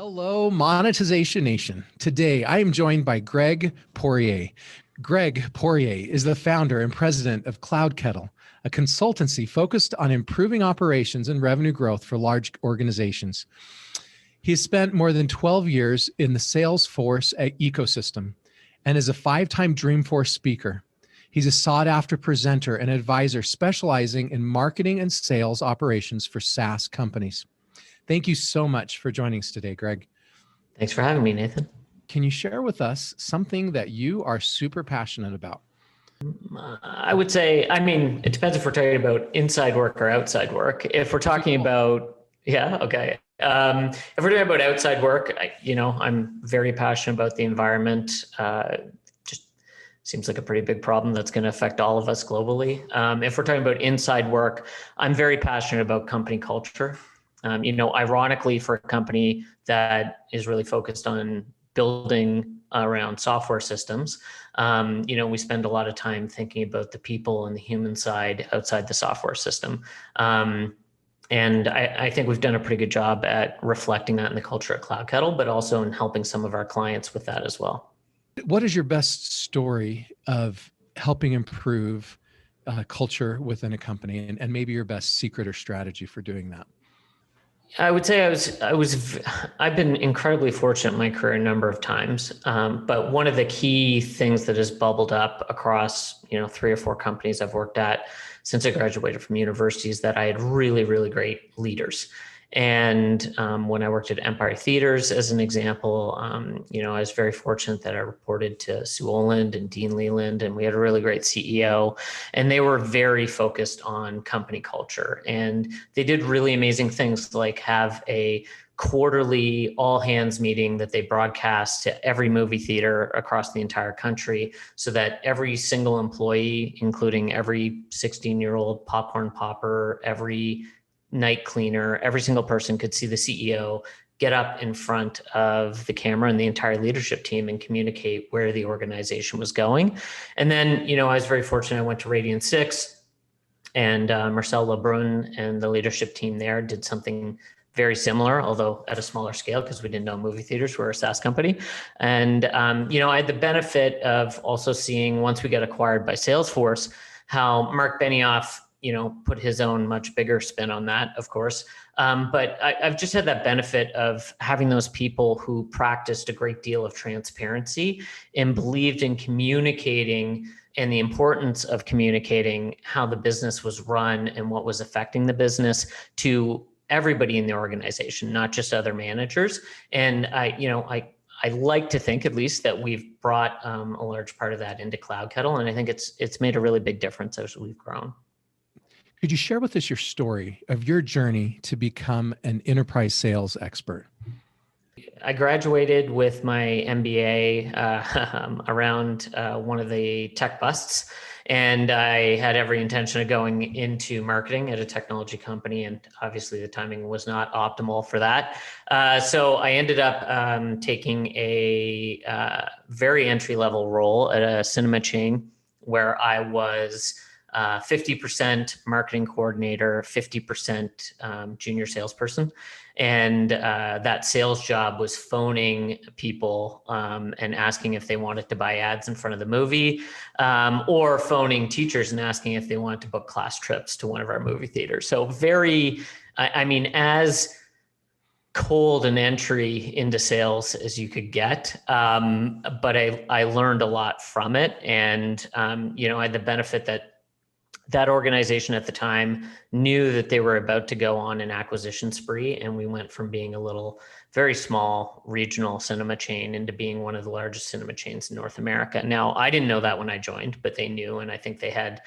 Hello, Monetization Nation. Today, I am joined by Greg Poirier. Greg Poirier is the founder and president of CloudKettle, a consultancy focused on improving operations and revenue growth for large organizations. He has spent more than 12 years in the Salesforce ecosystem and is a 5-time Dreamforce speaker. He's a sought-after presenter and advisor specializing in marketing and sales operations for SaaS companies. Thank you so much for joining us today, Greg. Thanks for having me, Nathan. Can you share with us something that you are super passionate about? I would say, it depends if we're talking about inside work or outside work. If we're talking about, okay. If we're talking about outside work, I'm very passionate about the environment. Just seems like a pretty big problem that's going to affect all of us globally. If we're talking about inside work, I'm very passionate about company culture. Ironically, for a company that is really focused on building around software systems, we spend a lot of time thinking about the people and the human side outside the software system. And I think we've done a pretty good job at reflecting that in the culture at CloudKettle, but also in helping some of our clients with that as well. What is your best story of helping improve culture within a company, and maybe your best secret or strategy for doing that? I would say I've been incredibly fortunate in my career a number of times. But one of the key things that has bubbled up across, 3 or 4 companies I've worked at since I graduated from university is that I had really, really great leaders. And when I worked at Empire Theaters, as an example, I was very fortunate that I reported to Sue Oland and Dean Leland, and we had a really great CEO, and they were very focused on company culture. And they did really amazing things like have a quarterly all hands meeting that they broadcast to every movie theater across the entire country so that every single employee, including every 16-year-old popcorn popper, every night cleaner, every single person could see the CEO get up in front of the camera and the entire leadership team and communicate where the organization was going. And then, I was very fortunate. I went to Radian 6, and Marcel Lebrun and the leadership team there did something very similar, although at a smaller scale because we didn't know movie theaters were a SaaS company. And, I had the benefit of also seeing, once we got acquired by Salesforce, how Mark Benioff put his own much bigger spin on that, of course. But I've just had that benefit of having those people who practiced a great deal of transparency and believed in communicating and the importance of communicating how the business was run and what was affecting the business to everybody in the organization, not just other managers. And I like to think, at least, that we've brought a large part of that into CloudKettle, and I think it's made a really big difference as we've grown. Could you share with us your story of your journey to become an enterprise sales expert? I graduated with my MBA around one of the tech busts, and I had every intention of going into marketing at a technology company, and obviously the timing was not optimal for that. So I ended up taking a very entry-level role at a cinema chain where I was 50% marketing coordinator, 50% junior salesperson. And that sales job was phoning people and asking if they wanted to buy ads in front of the movie, or phoning teachers and asking if they wanted to book class trips to one of our movie theaters. So as cold an entry into sales as you could get. But I learned a lot from it. And, I had the benefit that organization at the time knew that they were about to go on an acquisition spree. And we went from being a little, very small regional cinema chain into being one of the largest cinema chains in North America. Now, I didn't know that when I joined, but they knew. And I think they had,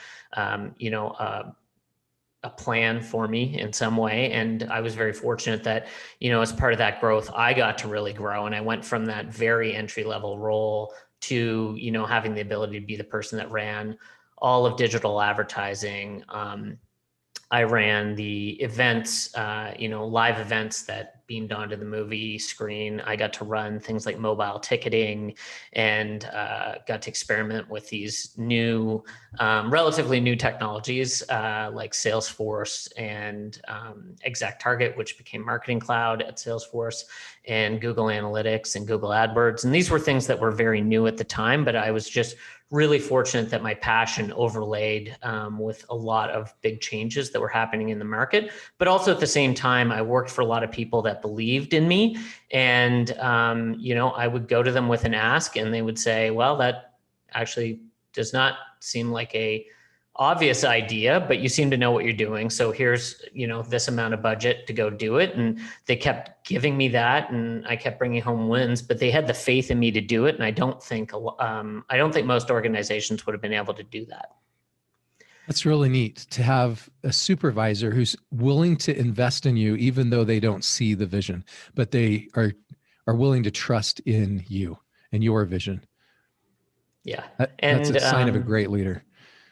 a plan for me in some way. And I was very fortunate that, as part of that growth, I got to really grow. And I went from that very entry-level role to, having the ability to be the person that ran all of digital advertising. I ran the events, live events that beamed onto the movie screen. I got to run things like mobile ticketing and got to experiment with these new, relatively new technologies like Salesforce and ExactTarget, which became Marketing Cloud at Salesforce, and Google Analytics and Google AdWords. And these were things that were very new at the time, but I was just really fortunate that my passion overlaid with a lot of big changes that were happening in the market. But also at the same time, I worked for a lot of people that believed in me. And, I would go to them with an ask and they would say, well, that actually does not seem like a obvious idea, but you seem to know what you're doing. So here's, this amount of budget to go do it. And they kept giving me that, and I kept bringing home wins, but they had the faith in me to do it. And I don't think most organizations would have been able to do that. That's really neat to have a supervisor who's willing to invest in you, even though they don't see the vision, but they are willing to trust in you and your vision. Yeah. That's a sign of a great leader.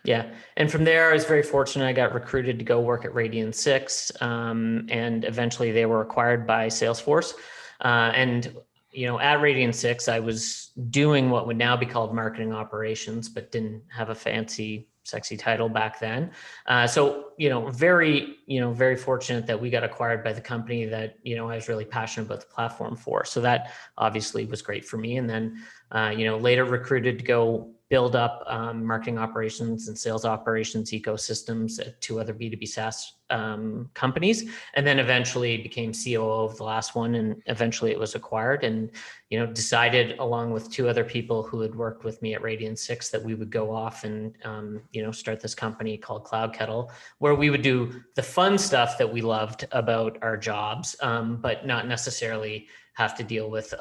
Yeah. And from there, I was very fortunate. I got recruited to go work at Radian6, and eventually they were acquired by Salesforce. At Radian6, I was doing what would now be called marketing operations, but didn't have a fancy, sexy title back then. Very fortunate that we got acquired by the company that, I was really passionate about the platform for. So that obviously was great for me. And then, later recruited to go build up marketing operations and sales operations ecosystems at two other B2B SaaS companies, and then eventually became COO of the last one, and eventually it was acquired, and decided along with two other people who had worked with me at Radian6 that we would go off and start this company called CloudKettle, where we would do the fun stuff that we loved about our jobs, but not necessarily have to deal with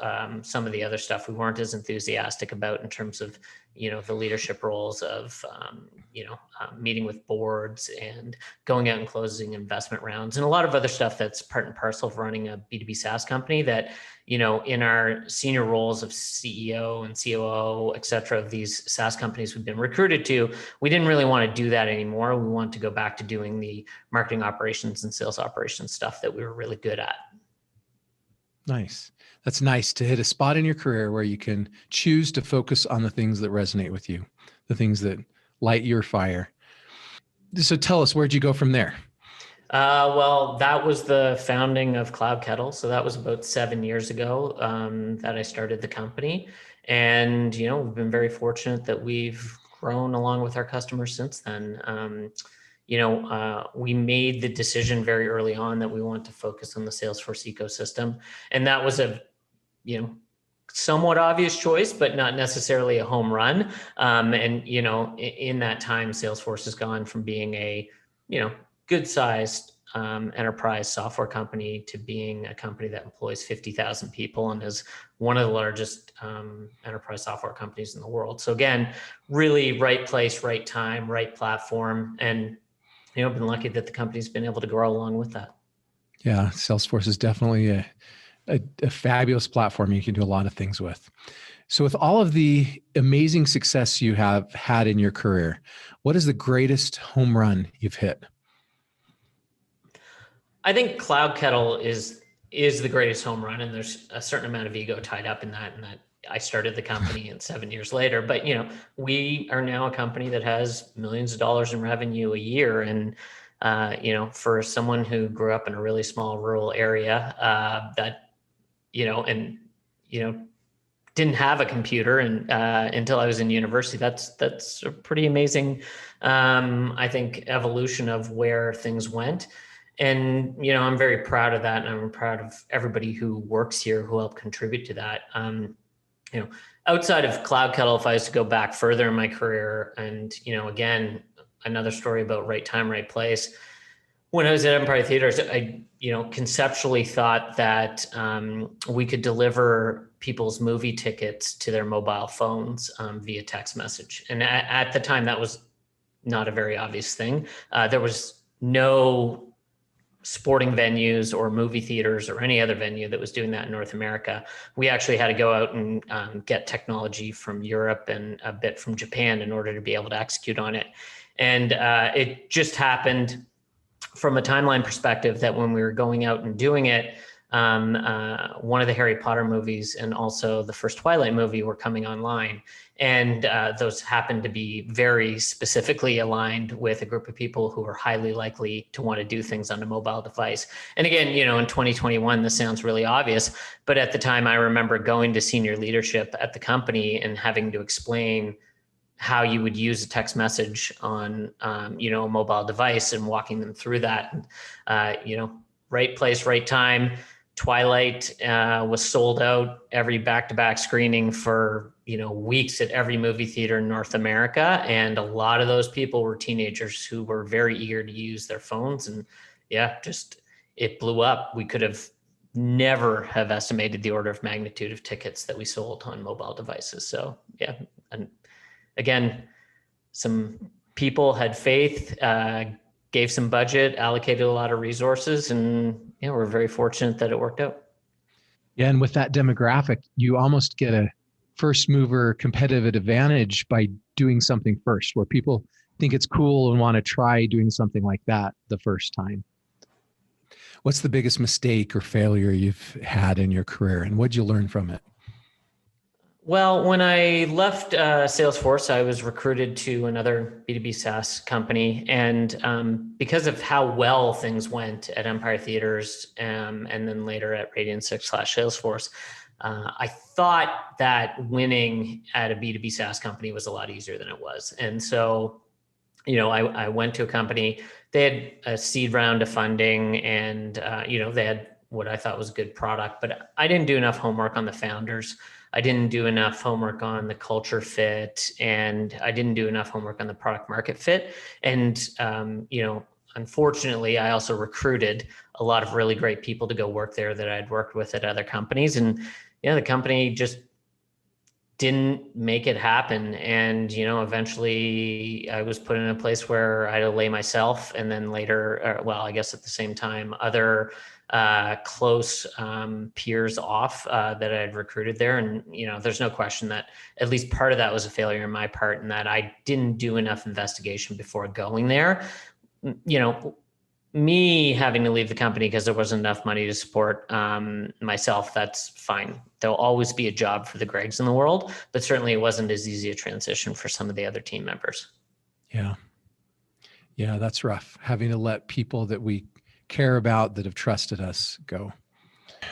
some of the other stuff we weren't as enthusiastic about in terms of, the leadership roles of, meeting with boards and going out and closing investment rounds and a lot of other stuff that's part and parcel of running a B2B SaaS company that, in our senior roles of CEO and COO, et cetera, of these SaaS companies we've been recruited to, we didn't really want to do that anymore. We want to go back to doing the marketing operations and sales operations stuff that we were really good at. Nice. That's nice to hit a spot in your career where you can choose to focus on the things that resonate with you, the things that light your fire. So tell us, where'd you go from there? Well, that was the founding of CloudKettle. So that was about 7 years ago that I started the company. And, we've been very fortunate that we've grown along with our customers since then. We made the decision very early on that we want to focus on the Salesforce ecosystem. And that was a, somewhat obvious choice, but not necessarily a home run. In that time, Salesforce has gone from being a, good sized enterprise software company to being a company that employs 50,000 people and is one of the largest enterprise software companies in the world. So again, really right place, right time, right platform. And been lucky that the company's been able to grow along with that. Yeah, Salesforce is definitely a fabulous platform you can do a lot of things with. So with all of the amazing success you have had in your career, what is the greatest home run you've hit? I think CloudKettle is the greatest home run, and there's a certain amount of ego tied up in that, and that I started the company and 7 years later, but we are now a company that has millions of dollars in revenue a year. And, for someone who grew up in a really small rural area didn't have a computer and until I was in university, that's a pretty amazing, I think, evolution of where things went. And, I'm very proud of that. And I'm proud of everybody who works here who helped contribute to that. Outside of CloudKettle, if I was to go back further in my career and, again, another story about right time, right place. When I was at Empire Theaters, I, conceptually thought that we could deliver people's movie tickets to their mobile phones via text message. And at the time, that was not a very obvious thing. There was no sporting venues or movie theaters or any other venue that was doing that in North America. We actually had to go out and get technology from Europe and a bit from Japan in order to be able to execute on it. And it just happened from a timeline perspective that when we were going out and doing it, one of the Harry Potter movies and also the first Twilight movie were coming online. And those happened to be very specifically aligned with a group of people who are highly likely to want to do things on a mobile device. And again, in 2021, this sounds really obvious, but at the time I remember going to senior leadership at the company and having to explain how you would use a text message on, a mobile device, and walking them through that. Right place, right time. Twilight was sold out every back-to-back screening for weeks at every movie theater in North America, and a lot of those people were teenagers who were very eager to use their phones, and just it blew up. We could have never have estimated the order of magnitude of tickets that we sold on mobile devices. So and again, some people had faith, gave some budget, allocated a lot of resources, and we're very fortunate that it worked out. Yeah, and with that demographic, you almost get a first mover competitive advantage by doing something first, where people think it's cool and want to try doing something like that the first time. What's the biggest mistake or failure you've had in your career, and what'd you learn from it? Well, when I left Salesforce, I was recruited to another B2B SaaS company. And because of how well things went at Empire Theaters and then later at Radian6/Salesforce, I thought that winning at a B2B SaaS company was a lot easier than it was. And so, I went to a company. They had a seed round of funding, and, they had what I thought was a good product, but I didn't do enough homework on the founders. I didn't do enough homework on the culture fit, and I didn't do enough homework on the product market fit. And, unfortunately, I also recruited a lot of really great people to go work there that I'd worked with at other companies. And, the company just didn't make it happen. And, eventually I was put in a place where I had to lay myself, and then later, I guess at the same time, other close peers off that I had recruited there. And, there's no question that at least part of that was a failure on my part, and that I didn't do enough investigation before going there. Me having to leave the company because there wasn't enough money to support myself, that's fine. There'll always be a job for the Gregs in the world, but certainly it wasn't as easy a transition for some of the other team members. Yeah, that's rough, having to let people that we care about, that have trusted us, go.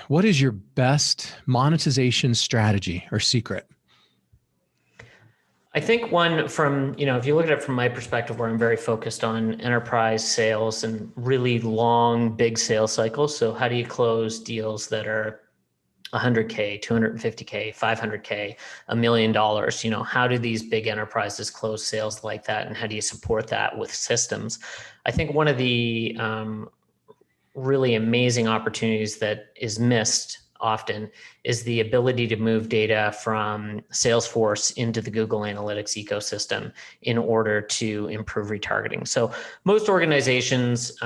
What is your best monetization strategy or secret? I think one from, if you look at it from my perspective, where I'm very focused on enterprise sales and really long, big sales cycles. So how do you close deals that are 100K, 250K, 500K, $1 million? How do these big enterprises close sales like that? And how do you support that with systems? I think one of the really amazing opportunities that is missed often is the ability to move data from Salesforce into the Google Analytics ecosystem in order to improve retargeting. So most organizations,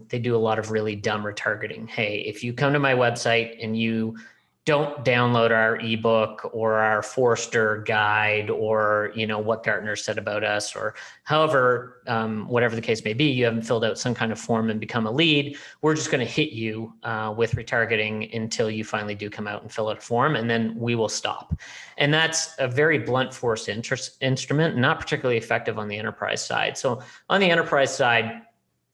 they do a lot of really dumb retargeting. Hey, if you come to my website and you don't download our ebook or our Forrester guide, or what Gartner said about us, or however, whatever the case may be, you haven't filled out some kind of form and become a lead, we're just going to hit you with retargeting until you finally do come out and fill out a form, and then we will stop. And that's a very blunt force instrument, not particularly effective on the enterprise side. So on the enterprise side,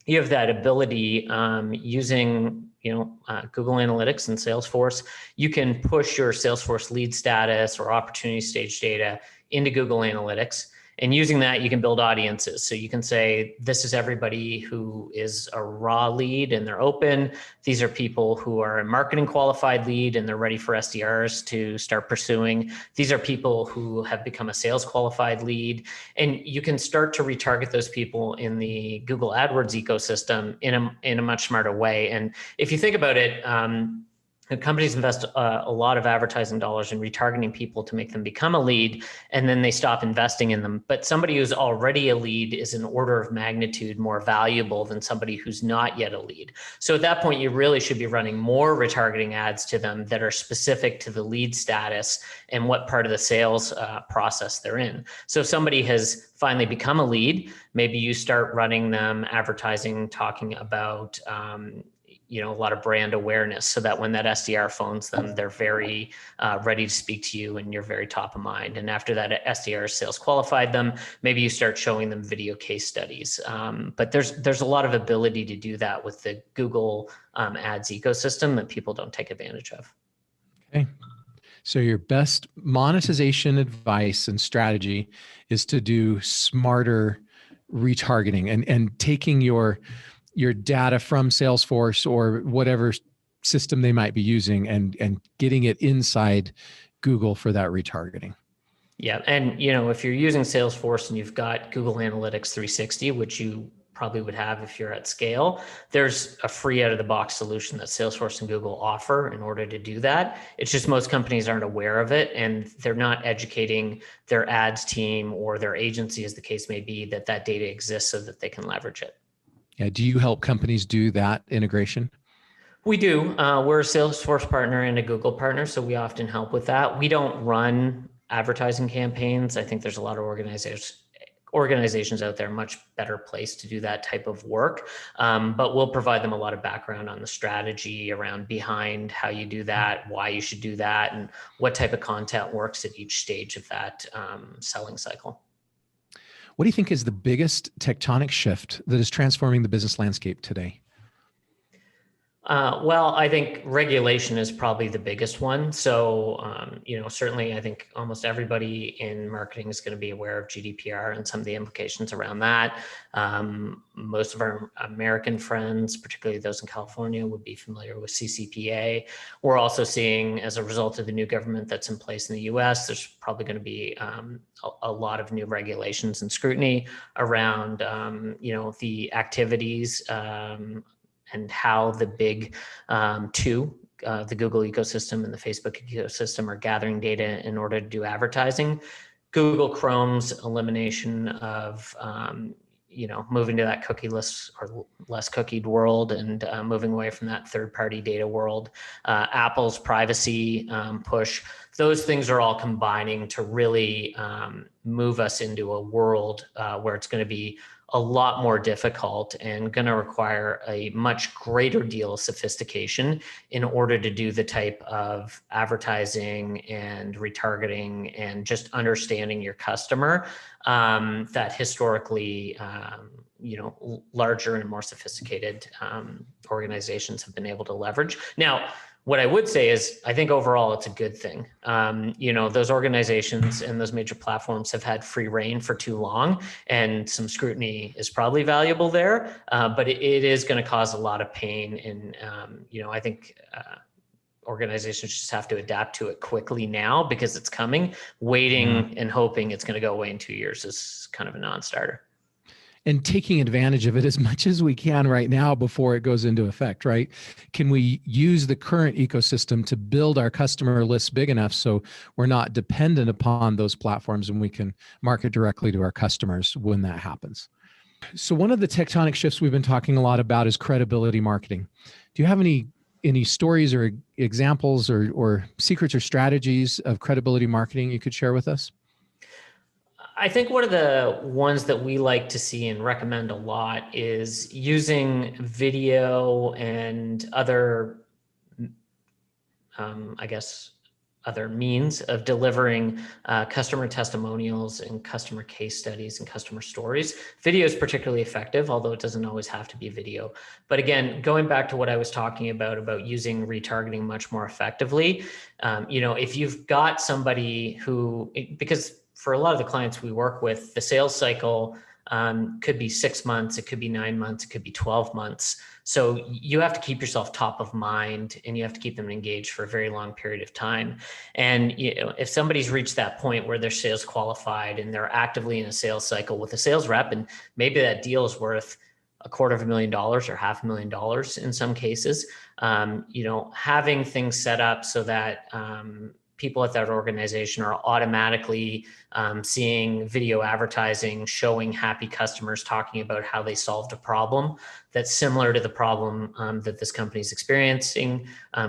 you have that ability using Google Analytics and Salesforce. You can push your Salesforce lead status or opportunity stage data into Google Analytics. And using that, you can build audiences. So you can say, this is everybody who is a raw lead and they're open. These are people who are a marketing qualified lead and they're ready for SDRs to start pursuing. These are people who have become a sales qualified lead. And you can start to retarget those people in the Google AdWords ecosystem in a much smarter way. And if you think about it, companies invest a lot of advertising dollars in retargeting people to make them become a lead, and then they stop investing in them. But somebody who's already a lead is an order of magnitude more valuable than somebody who's not yet a lead. So at that point, you really should be running more retargeting ads to them that are specific to the lead status and what part of the sales process they're in. So if somebody has finally become a lead, maybe you start running them advertising talking about a lot of brand awareness, so that when that SDR phones them, they're very ready to speak to you and you're very top of mind. And after that SDR sales qualified them, maybe you start showing them video case studies. But there's a lot of ability to do that with the Google Ads ecosystem that people don't take advantage of. Okay. So your best monetization advice and strategy is to do smarter retargeting and taking your data from Salesforce or whatever system they might be using and getting it inside Google for that retargeting. Yeah. And, if you're using Salesforce and you've got Google Analytics 360, which you probably would have if you're at scale, there's a free out of the box solution that Salesforce and Google offer in order to do that. It's just most companies aren't aware of it, and they're not educating their ads team or their agency, as the case may be, that data exists so that they can leverage it. Yeah. Do you help companies do that integration? We do. We're a Salesforce partner and a Google partner, so we often help with that. We don't run advertising campaigns. I think there's a lot of organizations out there much better placed to do that type of work. But we'll provide them a lot of background on the strategy around behind how you do that, why you should do that, and what type of content works at each stage of that selling cycle. What do you think is the biggest tectonic shift that is transforming the business landscape today? Well, I think regulation is probably the biggest one. So, certainly I think almost everybody in marketing is going to be aware of GDPR and some of the implications around that. Most of our American friends, particularly those in California, would be familiar with CCPA. We're also seeing, as a result of the new government that's in place in the US, there's probably going to be a lot of new regulations and scrutiny around, the activities and how the big two, the Google ecosystem and the Facebook ecosystem, are gathering data in order to do advertising. Google Chrome's elimination of, moving to that cookieless or less cookied world and moving away from that third-party data world. Apple's privacy push. Those things are all combining to really move us into a world where it's going to be a lot more difficult and going to require a much greater deal of sophistication in order to do the type of advertising and retargeting and just understanding your customer that historically, larger and more sophisticated organizations have been able to leverage. Now, what I would say is, I think overall it's a good thing. Those organizations and those major platforms have had free reign for too long, and some scrutiny is probably valuable there. But it is going to cause a lot of pain. And, I think organizations just have to adapt to it quickly now because it's coming. Waiting and hoping it's going to go away in 2 years is kind of a non-starter. And taking advantage of it as much as we can right now before it goes into effect, right? Can we use the current ecosystem to build our customer list big enough so we're not dependent upon those platforms and we can market directly to our customers when that happens? So one of the tectonic shifts we've been talking a lot about is credibility marketing. Do you have any stories or examples or secrets or strategies of credibility marketing you could share with us? I think one of the ones that we like to see and recommend a lot is using video and other, other means of delivering customer testimonials and customer case studies and customer stories. Video is particularly effective, although it doesn't always have to be video. But again, going back to what I was talking about using retargeting much more effectively, if you've got somebody who, because for a lot of the clients we work with, the sales cycle could be 6 months, it could be 9 months, it could be 12 months. So you have to keep yourself top of mind and you have to keep them engaged for a very long period of time. And if somebody's reached that point where they're sales qualified and they're actively in a sales cycle with a sales rep, and maybe that deal is worth $250,000 or $500,000 in some cases, having things set up so that people at that organization are automatically seeing video advertising, showing happy customers talking about how they solved a problem that's similar to the problem that this company is experiencing,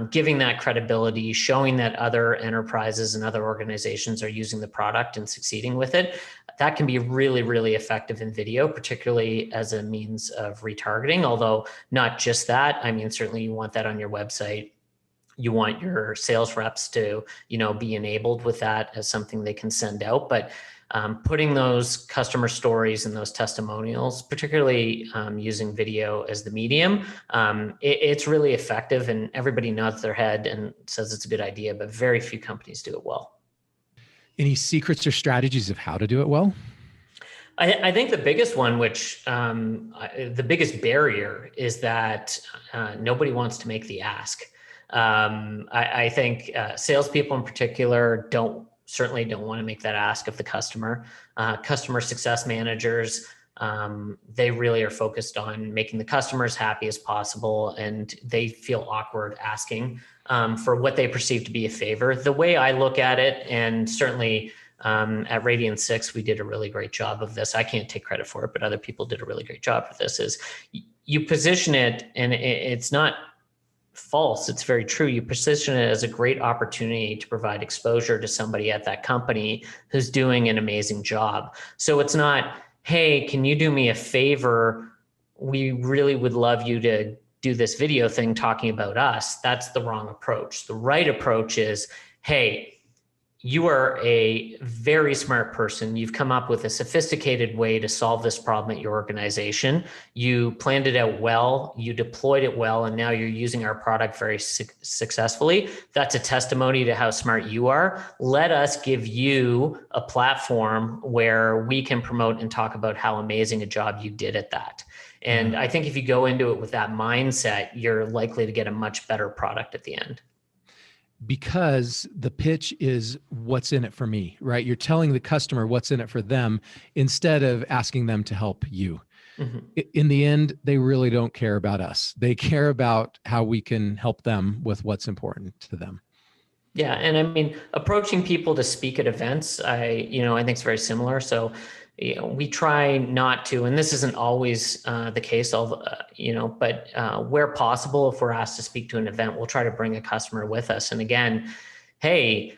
giving that credibility, showing that other enterprises and other organizations are using the product and succeeding with it. That can be really, really effective in video, particularly as a means of retargeting, although not just that. I mean, certainly you want that on your website. You want your sales reps to, be enabled with that as something they can send out. But putting those customer stories and those testimonials, particularly using video as the medium, it's really effective, and everybody nods their head and says it's a good idea, but very few companies do it well. Any secrets or strategies of how to do it well? I think the biggest one, which the biggest barrier, is that nobody wants to make the ask. I think salespeople in particular certainly don't want to make that ask of the customer. Customer success managers, they really are focused on making the customers happy as possible, and they feel awkward asking for what they perceive to be a favor. The way I look at it, and certainly at Radian 6, we did a really great job of this. I can't take credit for it, but other people did a really great job of this, is you position it, and it's not false. It's very true. You position it as a great opportunity to provide exposure to somebody at that company who's doing an amazing job. So it's not, hey, can you do me a favor? We really would love you to do this video thing talking about us. That's the wrong approach. The right approach is, hey, you are a very smart person. You've come up with a sophisticated way to solve this problem at your organization. You planned it out well, you deployed it well, and now you're using our product very successfully. That's a testimony to how smart you are. Let us give you a platform where we can promote and talk about how amazing a job you did at that. And I think if you go into it with that mindset, you're likely to get a much better product at the end. Because the pitch is what's in it for me, right? You're telling the customer what's in it for them instead of asking them to help you. Mm-hmm. In the end, they really don't care about us. They care about how we can help them with what's important to them. Yeah. And I mean, approaching people to speak at events, I think it's very similar. So we try not to, and this isn't always the case, but where possible, if we're asked to speak to an event, we'll try to bring a customer with us. And again, hey,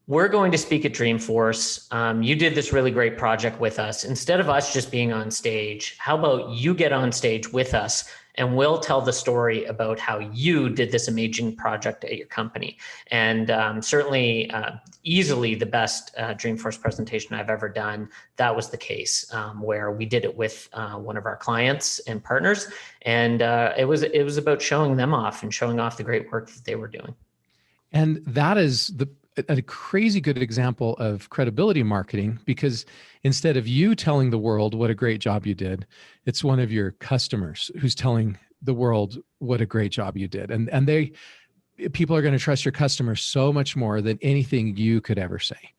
we're going to speak at Dreamforce. You did this really great project with us. Instead of us just being on stage, how about you get on stage with us, and we'll tell the story about how you did this amazing project at your company. And certainly easily the best Dreamforce presentation I've ever done. That was the case where we did it with one of our clients and partners. And it was about showing them off and showing off the great work that they were doing. And that is a crazy good example of credibility marketing, because instead of you telling the world what a great job you did, it's one of your customers who's telling the world what a great job you did. And people are going to trust your customers so much more than anything you could ever say.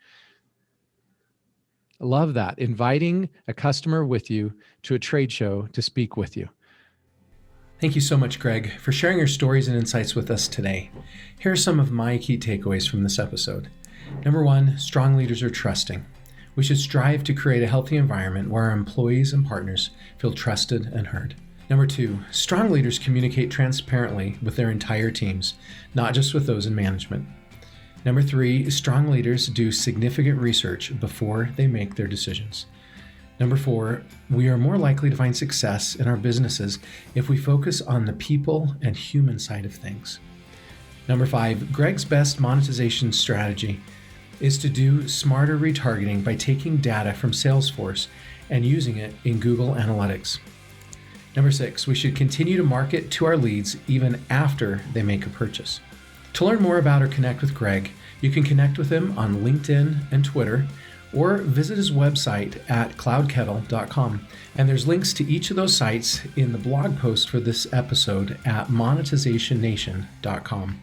I love that. Inviting a customer with you to a trade show to speak with you. Thank you so much, Greg, for sharing your stories and insights with us today. Here are some of my key takeaways from this episode. Number one, strong leaders are trusting. We should strive to create a healthy environment where our employees and partners feel trusted and heard. Number two, strong leaders communicate transparently with their entire teams, not just with those in management. Number three, strong leaders do significant research before they make their decisions. Number four, we are more likely to find success in our businesses if we focus on the people and human side of things. Number five, Greg's best monetization strategy is to do smarter retargeting by taking data from Salesforce and using it in Google Analytics. Number six, we should continue to market to our leads even after they make a purchase. To learn more about or connect with Greg, you can connect with him on LinkedIn and Twitter, or visit his website at cloudkettle.com. And there's links to each of those sites in the blog post for this episode at monetizationnation.com.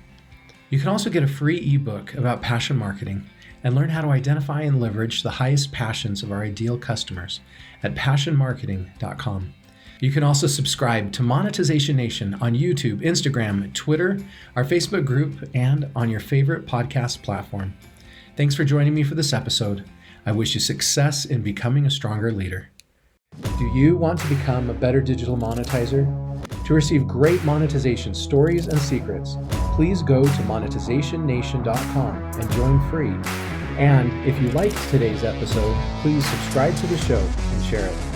You can also get a free ebook about passion marketing and learn how to identify and leverage the highest passions of our ideal customers at passionmarketing.com. You can also subscribe to Monetization Nation on YouTube, Instagram, Twitter, our Facebook group, and on your favorite podcast platform. Thanks for joining me for this episode. I wish you success in becoming a stronger leader. Do you want to become a better digital monetizer? To receive great monetization stories and secrets, please go to monetizationnation.com and join free. And if you liked today's episode, please subscribe to the show and share it.